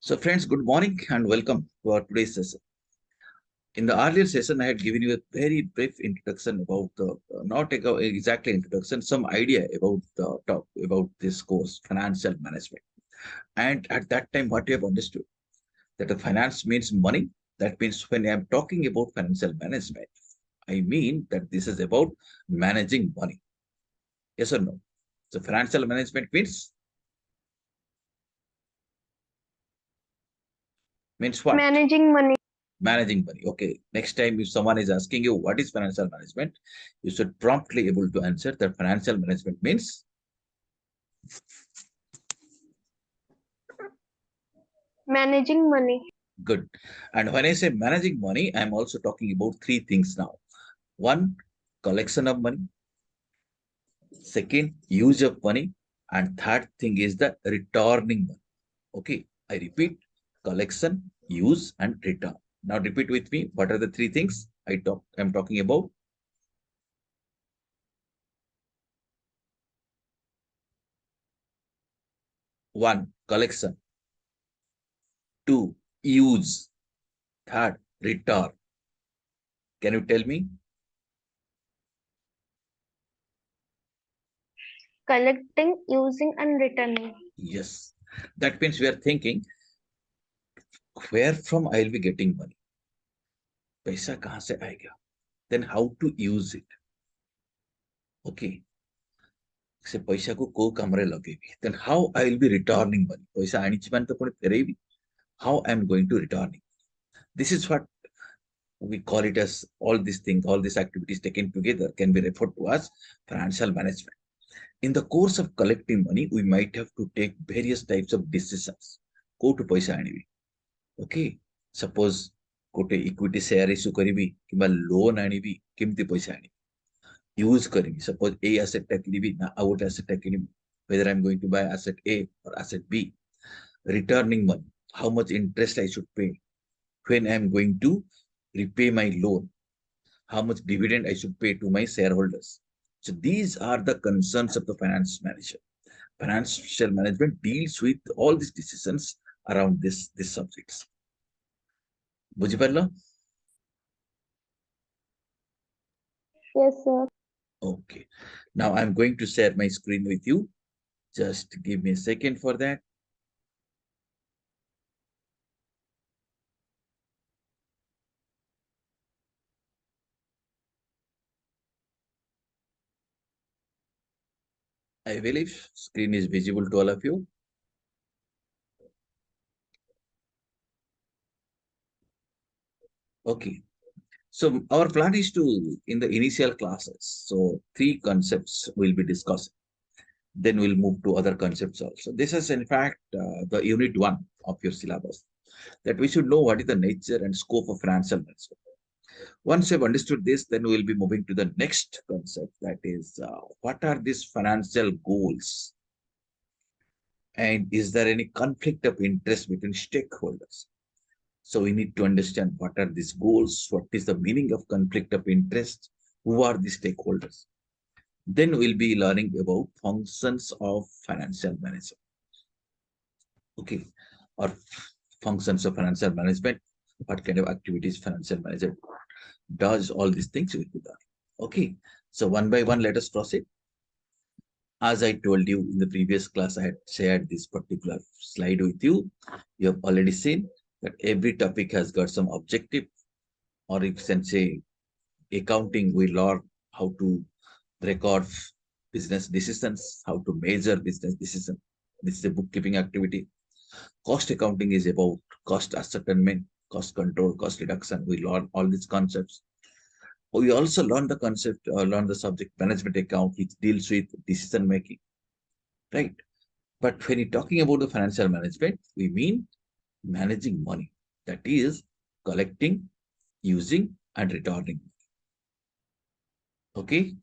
So, friends, good morning and welcome to our today's session. In the earlier session, I had given you a very brief introduction about the not exactly introduction, some idea about the talk about this course, financial management. And at that time, what you have understood that the finance means money. That means when I am talking about financial management, I mean that this is about managing money. Yes or no? So, financial management means what? Managing money. Managing money. Okay. Next time, if someone is asking you what is financial management, you should promptly able to answer that financial management means Managing money. good. And when I say managing money, I'm also talking about three things now. One, collection of money. Second, use of money. And third thing is the returning money. Okay. I repeat, collection, use, and return. Now repeat with me. What are the three things I'm talking about? One, collection. Two, use. Third, return. Can you tell me? Collecting, using, and returning. Yes. That means we are thinking where from I'll be getting money. पैसा कहाँ से आएगा? Then how to use it? Okay. से पैसा को कामरे लगेगी. Then how I'll be returning money? पैसा आनीची मान तो Pune फेरेबी. How I'm going to return it? This is what we call it as all these things, all these activities taken together can be referred to as financial management. In the course of collecting money, we might have to take various types of decisions. Go to paisa anyway. Okay. Suppose ଗୋଟେ equity share issue କରିବି କିମ୍ବା loan ଆଣିବି କେମିତି ପଇସା ଆଣିବି use କରିବି suppose ଏଇ ଆସେଟଟା କିଣିବି ନା ଆଉ ଗୋଟେ ଆସେଟଟା କିଣିବି whether I'm going to buy asset A or asset B. Returning money, how much interest I should pay, when I'm going to repay my loan, how much dividend I should pay to my shareholders. So these are the concerns of the finance manager. Financial management deals with all these decisions around these subjects. ବୁଝିପାରିଲ? Yes, sir. Okay. Now I'm going to share my screen with you. Just give me a second for that. I believe screen is visible to all of you. Okay. So our plan is to, in the initial classes, so three concepts will be discussed. Then we'll move to other concepts also. This is in fact the unit one of your syllabus, that we should know what is the nature and scope of financial management. Once you've understood this, then we'll be moving to the next concept, that is what are these financial goals? And is there any conflict of interest between stakeholders? So we need to understand what are these goals, what is the meaning of conflict of interest, who are the stakeholders. Then we'll be learning about functions of financial management. Okay, or functions of financial management, what kind of activities financial manager does, all these things will be done. Okay, so one by one, let us proceed. As I told you in the previous class, I had shared this particular slide with you. You have already seen that every topic has got some objective, or if you can say accounting, we learn how to record business decisions, how to measure business decisions. This is a bookkeeping activity. Cost accounting is about cost ascertainment, cost control, cost reduction. We learn all these concepts. We also learn the concept, learn the subject management account, which deals with decision making, right? But when you're talking about the financial management, we mean managing money. That is collecting, using, and returning. Okay.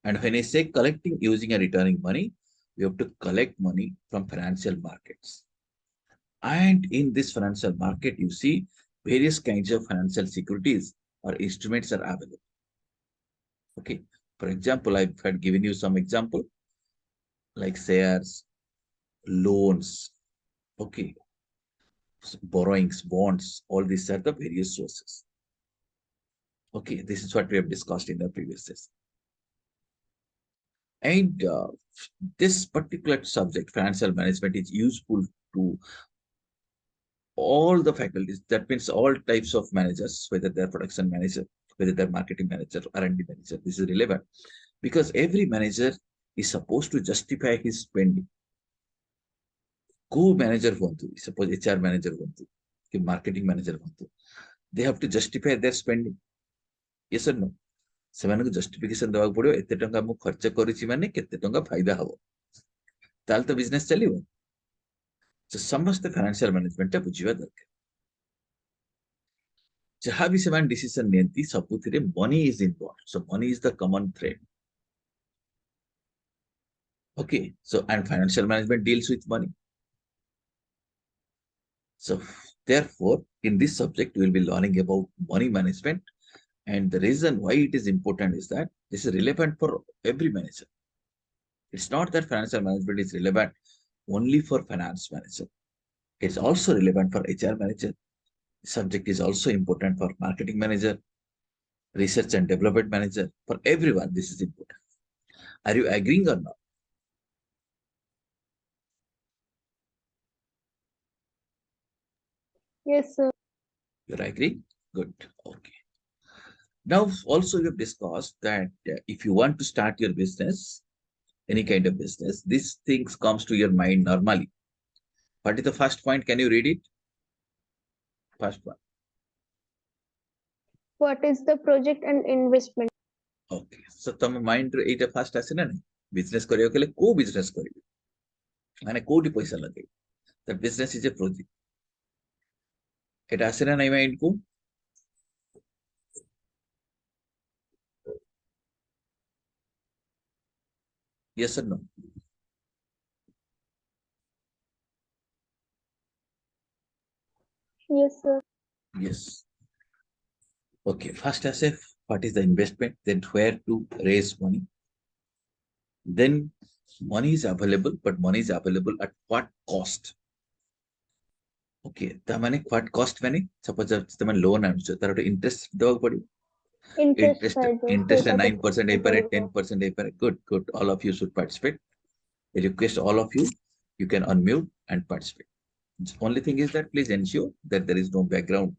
And when I say collecting, using, and returning money, we have to collect money from financial markets. And in this financial market, you see various kinds of financial securities or instruments are available. Okay. For example, I've had given you some example like shares, loans. Okay. borrowings, bonds, all these are the various sources. Okay, this is what we have discussed in the previous session. And this particular subject, financial management, is useful to all the faculties. That means all types of managers, whether they're production manager, whether they're marketing manager, R&D manager. This is relevant because every manager is supposed to justify his spending. Co-manager हुंतु, suppose HR manager हुंतु, कि marketing manager हुंतु, they have to justify their spending. Yes or no? ସେମାନଙ୍କୁ justification ଦେବାକୁ ପଡିବ, ଏତେ ଟଙ୍କା ମୁଁ ଖର୍ଚ୍ଚ କରିଛି ମାନେ କେତେ ଟଙ୍କା ଫାଇଦା ହବ, ତାହେଲେ ତ ବିଜନେସ ଚାଲିବ। ତ ସମସ୍ତେ ଫାଇନାନ୍ସିଆଲ ମ୍ୟାନେଜମେଣ୍ଟଟା ବୁଝିବା ଦରକାର। ଯାହା ବି ସେମାନେ ଡିସିସନ ନିଅନ୍ତି ସବୁଥିରେ money is involve, so money is the common thread. Okay, so and financial management deals with money. So therefore, in this subject, we will be learning about money management. And the reason why it is important is that this is relevant for every manager. It's not that financial management is relevant only for finance manager. It's also relevant for HR manager. The subject is also important for marketing manager, research and development manager. For everyone, this is important. Are you agreeing or not? Yes, sir. You're agreeing? Good. Okay. Now, also we have discussed that if you want to start your business, any kind of business, these things comes to your mind normally. What is the first point? Can you read it? First one. What is the project and investment? Okay. So तम mind रे एटा first आसे ना नहीं. Business करियो के लिए को business करियो. माने कोटी पैसा लगे. That business is a project. एटा आसे ना नहीं mind को. Yes or no? Yes, sir. Yes. Okay. First आसे what is the investment? Then where to raise money? Then money is available, but money is available at what cost? Okay, ତା ମାନେ what cost ମାନେ suppose ତମେ loan ଆଣୁଛ ତାର ଗୋଟେ interest ଦେବାକୁ ପଡିବ। Interest interest side, interest ସେଇଟା 9% ଦେଖିବାକୁ ହେଇପାରେ, ପଡିବ। 10% ହେଇପାରେ। Good, all of you should participate. I request all of you, you can unmute and participate. The only thing is that please ensure that there is no background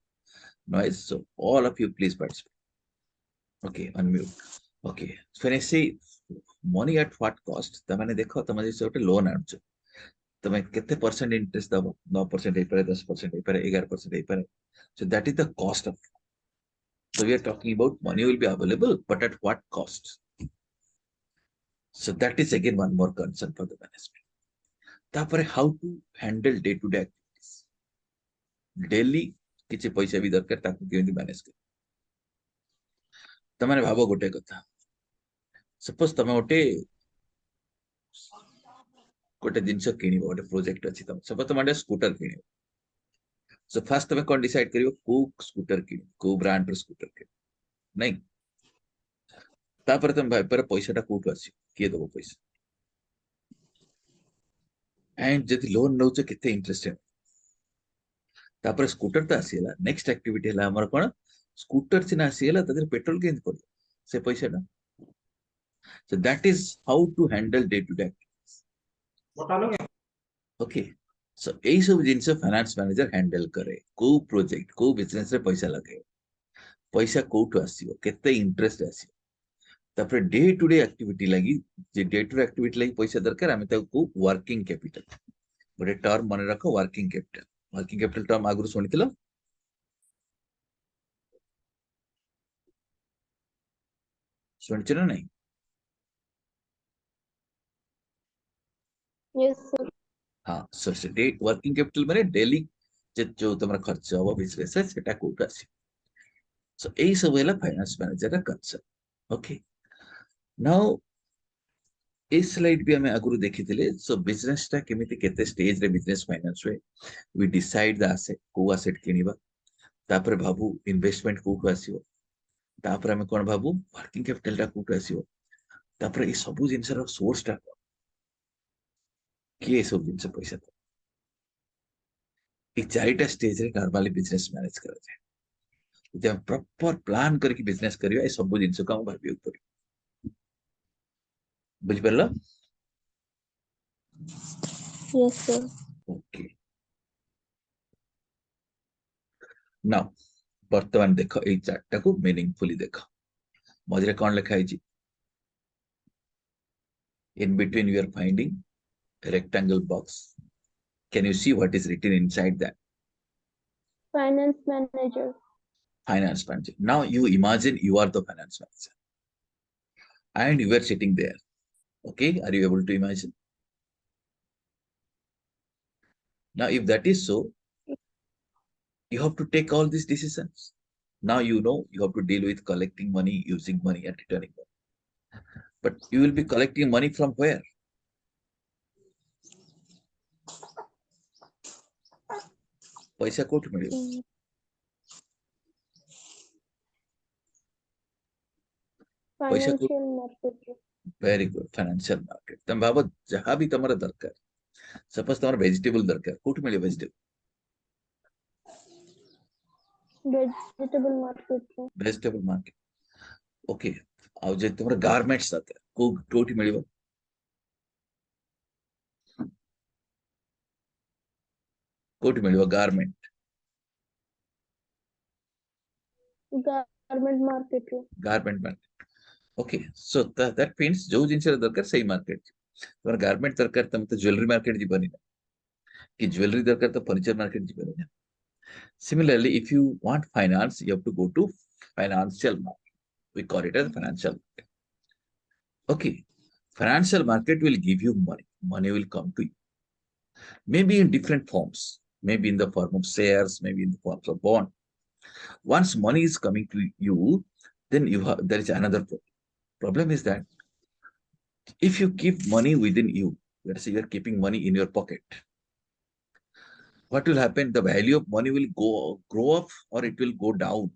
noise, so all of you please participate. Okay, unmute. Okay, when I say money at what cost, ତା ମାନେ ଦେଖ ତମେ ଯଦି ଗୋଟେ loan ଆଣୁଛ, ତମେ କେତେ percent interest ଦବ? 9% ହେଇପାରେ, 10% ହେଇପାରେ, 11% ହେଇପାରେ। So that is the cost of it. So we are talking about money will be available, but at what cost? So that is again one more concern for the management. ତାପରେ how to handle day to day activities. Daily କିଛି ପଇସା ବି ଦରକାର, ତାକୁ କେମିତି manage କରିବ। ତମେ ଭାବ ଗୋଟେ କଥା, suppose ତମେ ଗୋଟେ ଜିନିଷ କିଣିବ, ଗୋଟେ ପ୍ରୋଜେକ୍ଟ ଅଛି ତମ, suppose ତମେ ଗୋଟେ ସ୍କୁଟର କିଣିବ। So first ତମେ କଣ decide କରିବ, କୋଉ ସ୍କୁଟର କିଣିବ, କୋଉ ବ୍ରାଣ୍ଡର ସ୍କୁଟର କିଣିବ, ନାଇଁ? ତାପରେ ତମେ ଭାବିପାର ପଇସାଟା କୋଉଠୁ ଆସିବ, କିଏ ଦବ ପଇସା, and ଯଦି ଲୋନ ନଉଛ କେତେ ଇଣ୍ଟରେଷ୍ଟ ହେବ। ତାପରେ ସ୍କୁଟର ତ ଆସିଗଲା, ନେକ୍ସଟ ଆକ୍ଟିଭିଟି ହେଲା ଆମର କଣ, ସ୍କୁଟର ସିନା ଆସିଗଲା ତା ଦେହରେ ପେଟ୍ରୋଲ କେମିତି ପଡିବ ସେ ପଇସାଟା। So that is how to handle day to day activities. Okay, so ଏଇ ସବୁ ଜିନିଷ ଫାଇନାନ୍ସ ମ୍ୟାନେଜର ହ୍ୟାଣ୍ଡେଲ କରେ। କୋଉ ପ୍ରୋଜେକ୍ଟ, କୋଉ ବିଜନେସ ରେ ପଇସା ଲଗେଇବ, ପଇସା କୋଉଠୁ ଆସିବ, କେତେ ଇଣ୍ଟରେଷ୍ଟ ଆସିବ। ତାପରେ ଡେ ଟୁ ଡେ ଆକ୍ଟିଭିଟି ଲାଗି, ଯେ ଡେ ଟୁ ଡେ ଆକ୍ଟିଭିଟି ଲାଗି ପଇସା ଦରକାର, ଆମେ ତାକୁ ୱାର୍କିଂ କ୍ୟାପିଟାଲ, ଗୋଟେ ଟର୍ମ ମନେ ରଖ, working capital. Working capital term ଆଗରୁ ଶୁଣିଥିଲ? ଶୁଣିଛ ନା ନାଇଁ? Yes, sir. हाँ, so ସେ ଡେ ୱାର୍କିଂ କ୍ୟାପିଟାଲ ମାନେ ଡେଲି ଯୋଉ ତମର ଖର୍ଚ୍ଚ ହବ ବିଜନେସ ରେ, ସେଟା କୋଉଠୁ ଆସିବ। So ଏଇ ସବୁ ହେଲା ଫାଇନାନ୍ସ ମ୍ୟାନେଜର କନସେପ୍ଟ। ଓକେ, ନାଉ এই ସ୍ଲାଇଡ୍ ବି ଆମେ ଆଗରୁ ଦେଖିଥିଲେ। ସୋ ବିଜନେସ ଟା କେମିତି କେତେ ଷ୍ଟେଜ ରେ ବିଜନେସ ଫାଇନାନ୍ସ ହୁଏ, we decide the asset, କୋଉ ଆସେଟ କିଣିବା, ତାପରେ ଭାବୁ ଇନଭେଷ୍ଟମେଣ୍ଟ କୋଉଠୁ ଆସିବ, ତାପରେ ଆମେ କଣ ଭାବୁ ୱାର୍କିଂ କ୍ୟାପିଟାଲ ଟା କୋଉଠୁ ଆସିବ, ତାପରେ ଏଇ ସବୁ ଜିନିଷର ସୋର୍ସ ଟା କିଏ, ସବୁ ଜିନିଷ ପଇସା ଦବ, ଏ ଚାରିଟା ଷ୍ଟେଜରେ ନର୍ମାଲି ବିଜନେସ ମ୍ୟାନେଜ କରାଯାଏ। ଯଦି ଆମେ ପ୍ରପର ପ୍ଲାନ୍ କରିକି ବିଜନେସ କରିବା ଏ ସବୁ ଜିନିଷକୁ ଆମକୁ ଭାବିବାକୁ ପଡିବ। ବୁଝିପାରିଲ? Yes, sir. ଓକେ। ନାଉ ବର୍ତ୍ତମାନ ଦେଖ ଏଇ ଚାର୍ଟଟାକୁ ମିନିଂଫୁଲି ଦେଖ। ମଝିରେ କଣ ଲେଖା ହେଇଛି? In between you are finding a rectangle box. Can you see what is written inside that? Finance manager. Finance manager. Now you imagine you are the finance manager and you are sitting there. Okay, are you able to imagine? Now if that is so, you have to take all these decisions. Now you know you have to deal with collecting money, using money, and returning money. But you will be collecting money from where? पैसा कोठु मिलिବ? Mm, पैसा को Financial market. Very good financial market. तुम भाव जहां भी तुम दरकार, suppose तुम वेजिटेबल दरकार, कोठु मिलियो vegetable? Vegetable market. Vegetable market. Okay. ଆଉ ଯେ ତୁମର ଗାର୍ମେଣ୍ଟସ୍ ଦରକାର, କୋଉଠି ମିଳିବ? କୋଉଠି ମିଳିବ garment? Garment market. Garment market. Okay, so that means ଯୋଉ ଜିନିଷ ଦରକାର ସେଇ ମାର୍କେଟ। ତୁମର ଗାର୍ମେଣ୍ଟ ଦରକାର, ତମେ ତ ଜୁଏଲାରୀ ମାର୍କେଟ ଯିବନି ନା, କି ଜୁଏଲାରୀ ଦରକାର ତ ଫର୍ନିଚର ମାର୍କେଟ ଯିବନି ନା। Similarly, if you want finance, you have to go to financial market. We call it as financial market. Okay, financial market will give you money. Money will come to you. Maybe in different forms. Maybe in the form of shares, maybe in the form of bond. Once money is coming to you, then there is another problem. Problem is that if you keep money within you, let's say you're keeping money in your pocket, what will happen? The value of money will grow up or it will go down.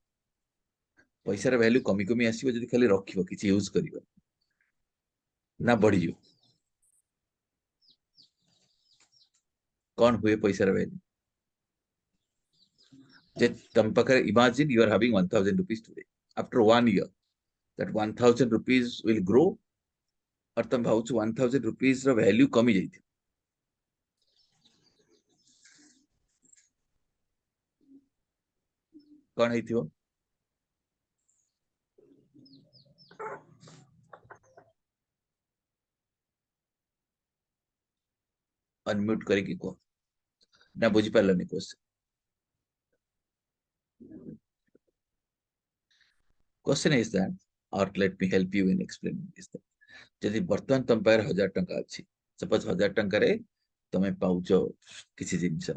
पैसार value कमी कमी आसो जब खाली रखियो किसी use करियो ना बढ़ियो। कौन हुए पैसार भैल्यू? जे तुम पाखे imagine you are having 1000 rupees today. After 1 year, that 1000 rupees will grow और तुम भावुच 1000 rupees रो वैल्यू कमी जाइथि। कौन हेतियो? अनम्यूट करके को ना बुझी पारलनी question. Question is that, or let me help you in explaining this that जदि वर्तमान तुम पाखे 1000 टंका अछि, सपोज 1000 टंका रे तुम पाउछ किसी जिंस,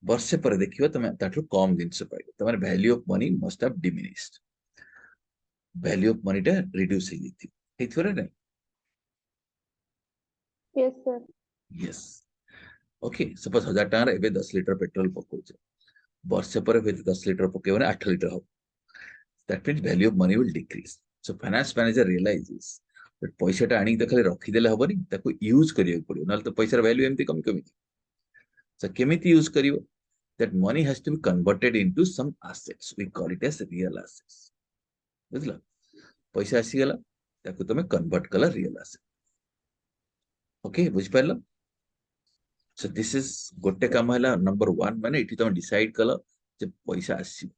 वर्षे पर देखियो तुम ताठु कम जिंस पाइबो, तमर value of money must have diminished. Value of money टा रिड्यूस हे जैथि, हेथियो रे नै? Yes, sir. Yes. Okay, suppose 1000 टंका रे एबे 10 लीटर पेट्रोल पकोछ, वर्षे पर 10 लीटर पकेबो ने 8 लीटर हो। That means value of money will decrease. So finance manager realizes that पैसा टा आनी तो खाली रखी देले हबनी, ताको यूज करियो पड़ियो, नल तो पैसार वैल्यू एमती कमी कमी। So केमिति यूज करियो? That money has to be converted into some assets. We call it as real assets. बुझला? पैसा आसी गला, ताको तमे कन्वर्ट कला रियल एसेट। ओके, बुझ पारला? So this is गोटे काम हला नंबर 1, माने इठी तमे डिसाइड कला जे पैसा आसी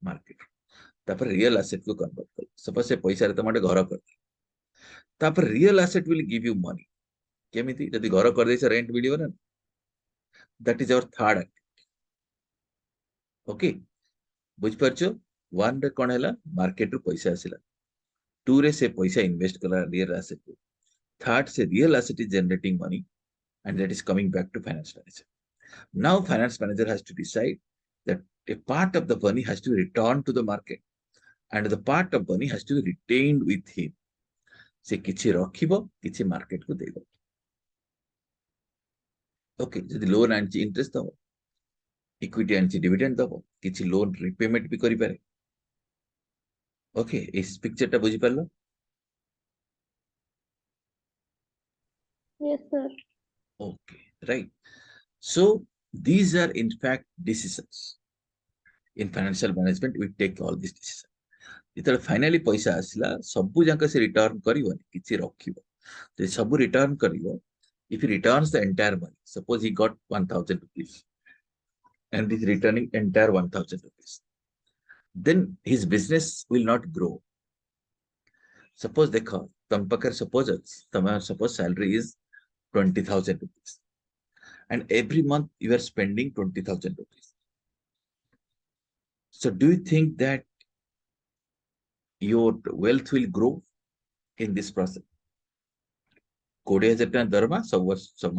मार्केट, तापर रियल एसेट को कन्वर्ट कला। सपोज से पैसा रे तमे घर कर, तापर real asset will give you money. केमिति? जदि घर कर देछ रेंट मिलियो ना, that is our third act. Okay, बुझ परछो? 1 रे कोन हला? मार्केट रो पैसा आसिला। 2 रे से पैसा इन्वेस्ट कला रियल एसेट को। थर्ड से real asset is generating money and that is coming back to finance manager. Now finance manager has to decide that a part of the money has to return to the market and the part of money has to be retained with him. से किछि रखिबो, किछि market को देबो। Okay, जदि loan आनछि interest दबो, equity आनछि dividend दबो, किछि loan repayment भी करि पारे। ओके, इस पिक्चर टा बुझि पारलो? Yes, sir. Okay, right. So These are in fact decisions. In financial management, we take all these decisions. ଯେତେବେଳେ ଫାଇନାଲି ପଇସା ଆସିଲା ସବୁ ଯାକ ସେ ରିଟର୍ନ କରିବନି, କିଛି ରଖିବ। ଯଦି ସବୁ ରିଟର୍ନ କରିବ, if he returns the entire money, suppose he got 1000 rupees and is returning entire 1000 rupees, then his business will not grow. Suppose देखो तम पाखरे suppose salary is 20,000 rupees and every month you are spending 20,000 rupees. So do you think that your wealth will grow in this process? 20,000 ଟଙ୍କା ଦରମା ସବୁ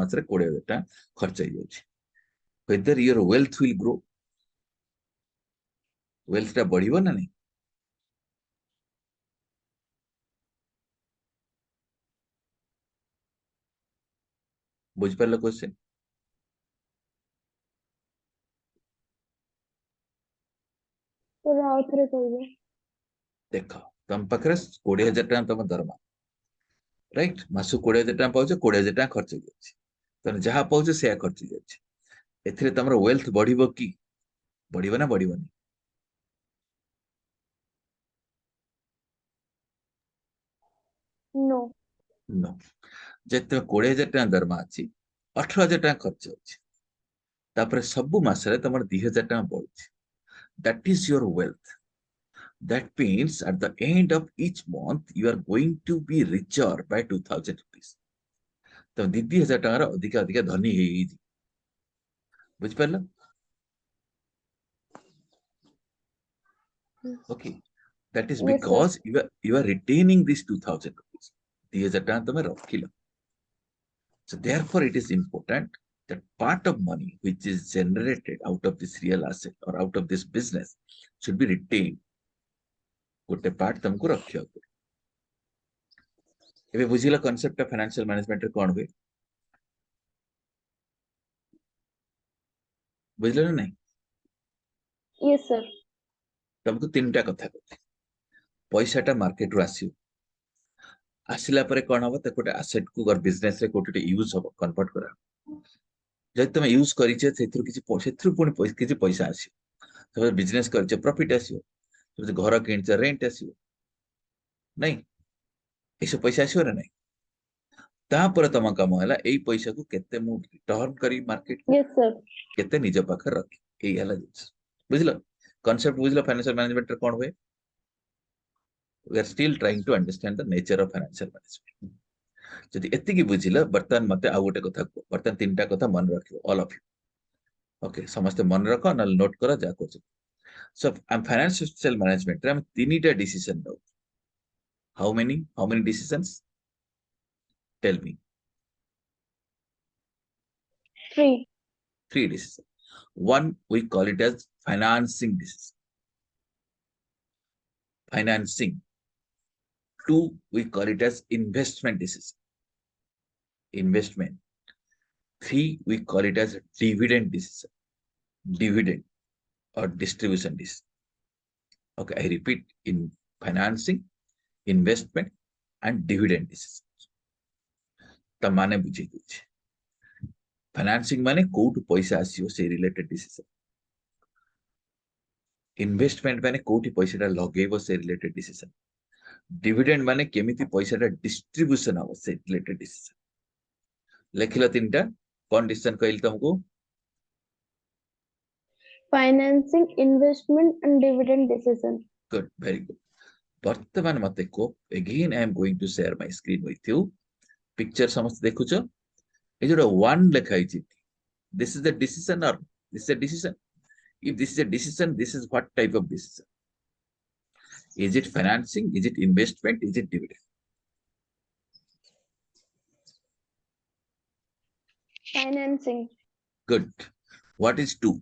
ମାସରେ 20,000 ଟଙ୍କା ଖର୍ଚ୍ଚ ହେଇଯାଉଛି। whether your wealth will grow, wealth ଟା ବଢିବ ନା ନାହିଁ? ବୁଝିପାରିଲ କ୍ୱେଶ୍ଚନ? sir ଆଉ ଥରେ କହିବେ। ଦେଖ ତମ ପାଖରେ 20,000 ଟଙ୍କା ତମ ଦରମା, ରାଇଟ୍? ମାସକୁ 20,000 ଟଙ୍କା ପାଉଛ, 20,000 ଟଙ୍କା ଖର୍ଚ୍ଚ ହେଇଯାଉଛି। ତମେ ଯାହା ପାଉଛ ସେୟା ଖର୍ଚ୍ଚ ହେଇଯାଉଛି। ଏଥିରେ ତମର ୱେଲ୍ଥ ବଢିବ କି? ବଢିବ ନା ବଢିବନି? no no. ଯଦି ତମେ 20,000 ଟଙ୍କା ଦରମା ଅଛି, 18,000 ଟଙ୍କା ଖର୍ଚ୍ଚ ଅଛି, ତାପରେ ସବୁ ମାସରେ ତମର 2,000 ଟଙ୍କା ବଢୁଛି, that is your wealth. That means at the end of each month you are going to be richer by 2,000 rupees. ତମେ 2,000 ଟଙ୍କାର ଅଧିକା ଅଧିକା ଧନୀ ହେଇଯିବ। ବୁଝିପାରିଲ? Okay, that is yes sir because you are retaining this 2,000 rupees. 2,000 ଟଙ୍କା ତମେ ରଖିଲ। So therefore it is important that part of money which is generated out of this real asset or out of this business should be retained. ଗୋଟେ part ତମକୁ ରଖିବାକୁ। ଏବେ ବୁଝିଲ concept of financial ମ୍ୟାନେଜମେଣ୍ଟରେ କ'ଣ ହୁଏ? ବୁଝିଲ ନା ନାହିଁ? yes sir ତମକୁ ତିନିଟା କଥା କହିଲି। ପଇସାଟା ମାର୍କେଟରୁ ଆସିବ, ଆସିଲା ପରେ କ'ଣ ହବ? ତାକୁ ଗୋଟେ ଆସେଟକୁ ବିଜନେସରେ କୋଉଠି ଗୋଟେ ୟୁଜ ହବ, କନଭର୍ଟ କରାହବ। ଯଦି ତମେ ୟୁଜ କରିଛ ସେଥିରୁ ପୁଣି କିଛି ପଇସା ଆସିବ। ତମେ ବିଜନେସ କରିଛ ପ୍ରଫିଟ ଆସିବ। ତମେ ଘର କିଣିଛ ରେଣ୍ଟ ଆସିବ, ନାଇଁ? ଏସବୁ ପଇସା ଆସିବ ନା ନାଇଁ? ତାପରେ ତମ କାମ ହେଲା ଏଇ ପଇସାକୁ କେତେ ମୁଁ ରିଟର୍ନ କରି ମାର୍କେଟକୁ, yes sir କେତେ ନିଜ ପାଖରେ ରଖି। ଏଇ ହେଲା ଜିନିଷ। ବୁଝିଲ କନସେପ୍ଟ? ବୁଝିଲ ଫାଇନାନ୍ସିଆଲ ମ୍ୟାନେଜମେଣ୍ଟରେ କ'ଣ ହୁଏ? We are still trying to understand the nature of financial management. ଯଦି ଏତିକି ବୁଝିଲ, ବର୍ତ୍ତମାନ ମତେ ଆଉ ଗୋଟେ କଥା କୁହ। ବର୍ତ୍ତମାନ ତିନିଟା କଥା ମନେ ରଖିବ, ଅଲ୍ ଅଫ୍ ୟୁ। ଓକେ, ସମସ୍ତେ ମନେ ରଖ, ନହେଲେ ନୋଟ୍ କର ଯାହା କରୁଛ। ସୋ ଫାଇନାନ୍ସିଆଲ ମ୍ୟାନେଜମେଣ୍ଟରେ ଆମେ ତିନିଟା ଡିସିସନ ନଉ। How many decisions? Tell me. 3 Three decisions. One, we call it as financing decision. Financing. Two, we call it as investment decision. Investment. Three, we call it as dividend decision. Dividend or distribution decision. Okay, I repeat, in financing, investment and dividend decision. ତା ମାନେ ବୁଝେଇ ଦଉଛି। Financing ମାନେ କୋଉଠୁ ପଇସା ଆସିବ ସେଇ related decision. Investment ମାନେ କୋଉଠି ପଇସାଟା ଲଗେଇବ ସେ ରିଲେଟେଡ ଡିସିସନ। डिविडेंड माने केमिति पैसाटा डिस्ट्रीब्यूशन हो से रिलेटेड डिसीजन। लेखिला तीनटा कोन डिसीजन कहली तुमको? financing investment and dividend decision good, very good. वर्तमान मते को again I am going to share my screen with you. Picture समस्त देखुचो? ए जोडा वन लिखाई छि, दिस इज द डिसीजन और this is the decision. If this is the decision, this is what type of decision? Is it financing? Is it investment? Is it dividend? financing Good. What is two?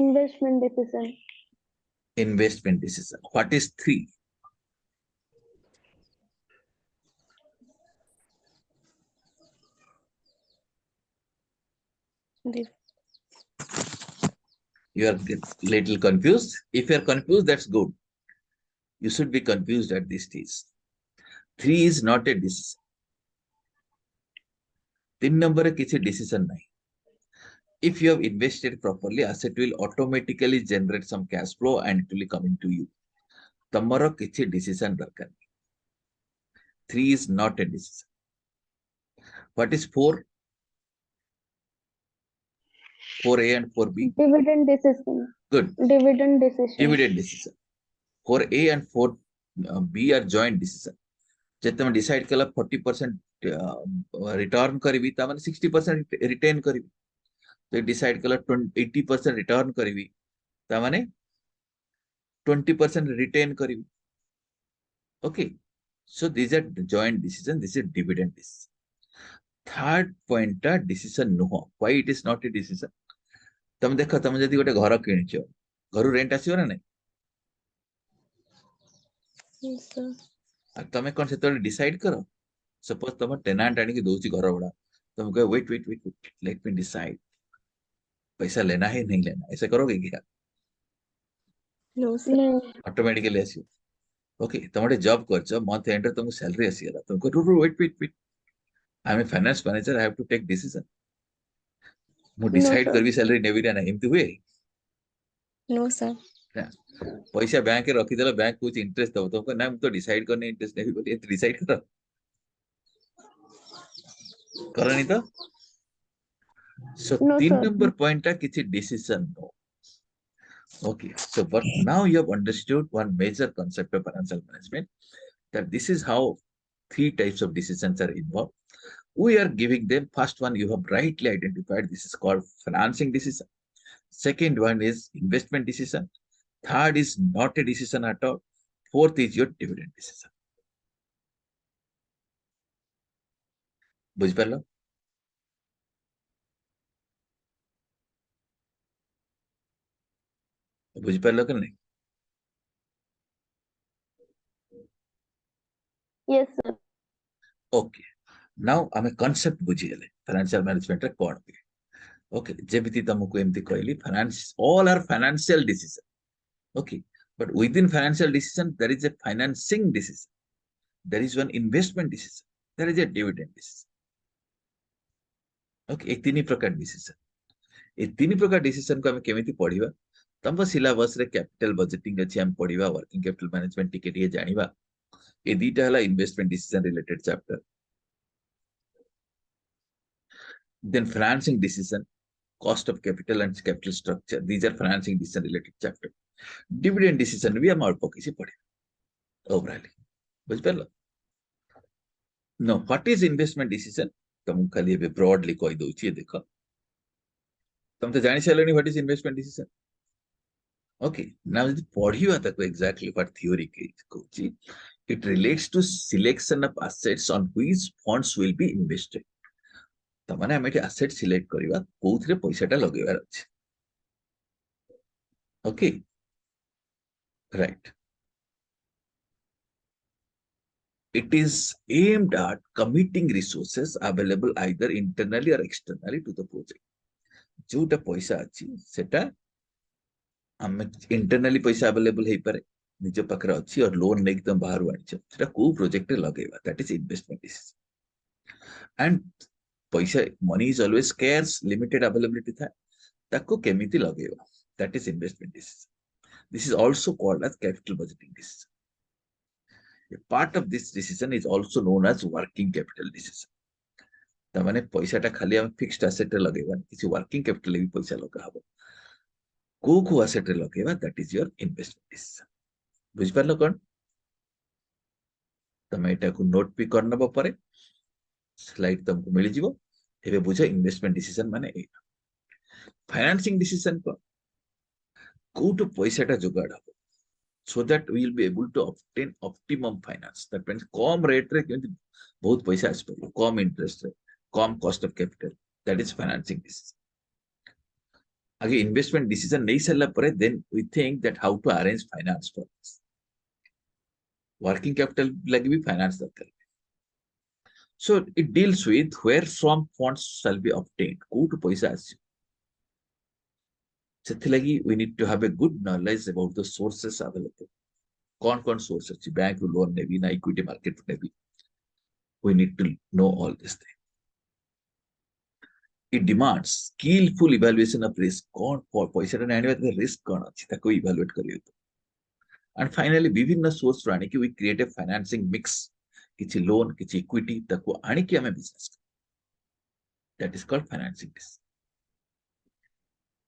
investment decision Investment decision. What is three? You are little confused. If you are confused, that's good. You should be confused at this stage. Three is not a decision. तीन number किसी decision नहीं. If you have invested properly, asset will automatically generate some cash flow and it will be coming to you. तमरो किसी decision दरकार नहीं. 3 is not a decision. What is 4? 4A and 4B. Dividend decision. Good. Dividend decision. Dividend decision. 4A and 4B are joint decision. जे तुम decide कला 40% return करी ता माने 60% retain करी. तो डिसाइड कला 80% रिटर्न करी ता माने 20% रिटेन करी. Okay. So these are the joint decision. This is dividend decision. Third point decision no. Why it is not a decision? तम देखो तम जदि गोटे घर किनिछ घर रेंट आसीयो ना नै. Yes, sir. आ तमे कोन सेतो डिसाइड करो. सपोज तम टेनेंट आनी के दोची घर भड़ा तुम कहो वेट लेट मी डिसाइड पैसा लेना है नहीं लेना ऐसे करोगे क्या. No, sir. No. ऑटोमेटिकली आसीयो. ओके तुम जॉब करछ मंथ एंड रे तुमको सैलरी आसीगला तुम कहो wait I am a finance manager I have to take decision. मु No, डिसाइड sir. करबी सैलरी नेबी ना एमती हुए. No, sir. पैसा बैंक रखीदेल बैंक कुछ इंटरेस्ट दब तुमको ना तो डिसाइड करने इंटरेस्ट नहीं बोली डिसाइड करो नहीं तो. So No, 3 sir. Number point किसी decision no. Okay, so but now you have understood one major concept of financial management, that this is how 3 types of decisions are involved. We are giving them, first one you have rightly identified, this is called financing decision. Second one is investment decision. Third is not a decision at all. Fourth is your dividend decision. बुझिपारल. बुझिपारल कि नहीं. Yes, sir. Okay now um concept बुझीगले financial management रे कोन भी. Okay जेमिति तुमको एमती कहली finance all are financial decision. Okay, but within financial decision there is a financing decision, there is one investment decision, there is a dividend decision. Okay, एक तीन प्रकार डिसीजन. ये तीन प्रकार डिसीजन को हम केमिति पढ़िबा. तम सिलेबस रे कैपिटल बजेटिंग अछि हम पढ़िबा, वर्किंग कैपिटल मैनेजमेंट टिके जानिबा. ये दीटा हला investment decision related chapter. Then financing decision, cost of capital and capital structure, these are financing decision related chapter. Dividend decision भी हम अल्प किसी पढ़े ओवरऑल. बुझ परलो. No what is investment decision तुम खाली ए ब्रॉडली कहि दोछि देखो. तुम तो जानि सारलनी what is investment decision. Okay now यदि पढ़िबा ताको एग्जैक्टली व्हाट थ्योरी के कहछि. It relates to selection of assets on which funds will be invested. त माने हम एटी एसेट सिलेक्ट करबा कोथरे पैसाटा लगेबार अछि. Okay right. It is aimed at committing resources available either internally or externally to the project. जोटा पैसा अछि सेटा हम इंटरनली पैसा अवेलेबल हे पारे निज पाखरे अछि और लोन नेक तुम बाहर आनिछ सेटा को प्रोजेक्ट रे लगेबा. That is investment decision. And पैसा money is always scarce limited availability था ताको केमिति लगेबा. That is investment decision. This is also called as capital budgeting decision. A part of this decision is also known as working capital decision. तमाने पैसाटा खाली हम fixed asset रे लगेबा किसी working capital भी पैसा लगा हबो को एसेट रे लगेबा. That is your investment decision. बुझ परलो कोन. तमे एटा को नोट भी करनबो परे स्लाइड तुमको मिल जिवो. एबे बुझो इन्वेस्टमेंट डिसीजन माने ए. फाइनेंसिंग डिसीजन को तो पैसाटा जुगाड़ हबो so that we will be able to obtain optimum finance. That means कम रेट रे केमति बहुत पैसा आस परलो, कम इंटरेस्ट रे, कम cost of capital. That is financing decision. आगे इन्वेस्टमेंट डिसीजन नहीं सरला परे then we think that how to arrange finance for this. Working capital लगी भी फाइनेंस दरकार. So it deals with where from funds shall be obtained. कोठु पैसा आसी. सेथिलगी we need to have a good knowledge about the sources available. कौन source अछि bank loan नेबी ना equity market navy. We need to know all this thing. It demands skillful evaluation of risk. କଣ ପଇସାଟା ଆଣିବା risk କଣ ଅଛି ତାକୁ evaluate କରିବାକୁ। And finally ବିଭିନ୍ନ source ରୁ ଆଣିକି we create a financing mix, କିଛି loan କିଛି equity ତାକୁ ଆଣିକି ଆମେ business କରୁ। That is called financing decision.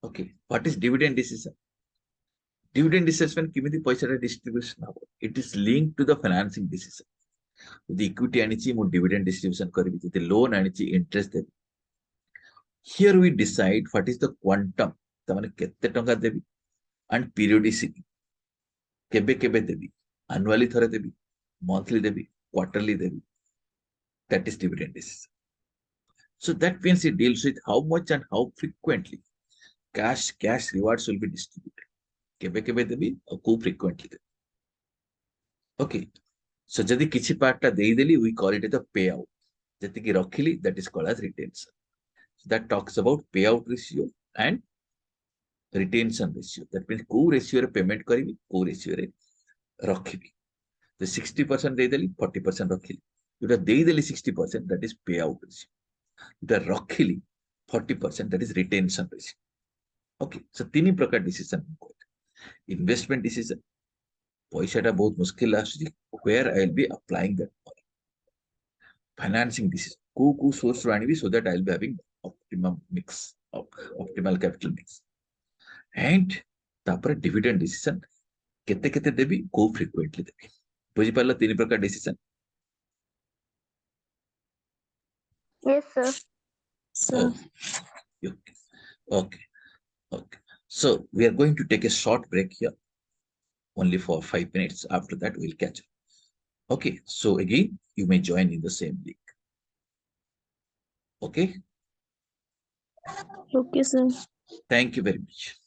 Okay, what is dividend decision? Dividend decision କେମିତି ପଇସାଟା distribution ହବ? It is linked to the financing decision. ଯଦି equity ଆଣିଛି ମୁଁ dividend distribution କରିବି, ଯଦି loan ଆଣିଛି interest ଦେବି। Here we decide what is the quantum, ତାମାନେ କେତେ ଟଙ୍କା ଦେବି, and periodicity କେବେ କେବେ ଦେବି, annually ଥରେ ଦେବି, monthly ଦେବି, quarterly ଦେବି। That is dividend decision. So that means it deals with how much and how frequently cash rewards will be distributed. କେବେ କେବେ ଦେବି ଆଉ କୋଉ frequently ଦେବି। Okay, so ଯଦି କିଛି part ଟା ଦେଇଦେଲି we call it the payout, ଯେତିକି ରଖିଲି that is called as retention. So that talks about payout ratio and retention ratio. That means କୋଉ ratio ରେ payment କରିବି, କୋଉ ratio ରେ ରଖିବି। ତ 60% ଦେଇଦେଲି 40% ରଖିଲି, ଯୋଉଟା ଦେଇଦେଲି 60% that is payout ratio, ଯୋଉଟା ରଖିଲି 40% that is retention ratio. Okay, so ତିନି ପ୍ରକାର decision investment decision, ପଇସାଟା ବହୁତ ମୁସ୍କିଲ ଆସୁଛି, where I will be applying that money. Financing decision, କୋଉ source ରୁ ଆଣିବି so that I will be having optimum mix of optimal capital mix. And ତାପରେ dividend decision, କେତେ କେତେ ଦେବି, କୋଉ frequently ଦେବି। ବୁଝିପାରିଲ ତିନି ପ୍ରକାର decision? Yes, sir. Oh, okay. Okay. Okay. So we are going to take a short break here, only for 5 minutes. After that, we'll catch up. Okay. So again, you may join in the same link. Okay. Okay, sir. Thank you very much.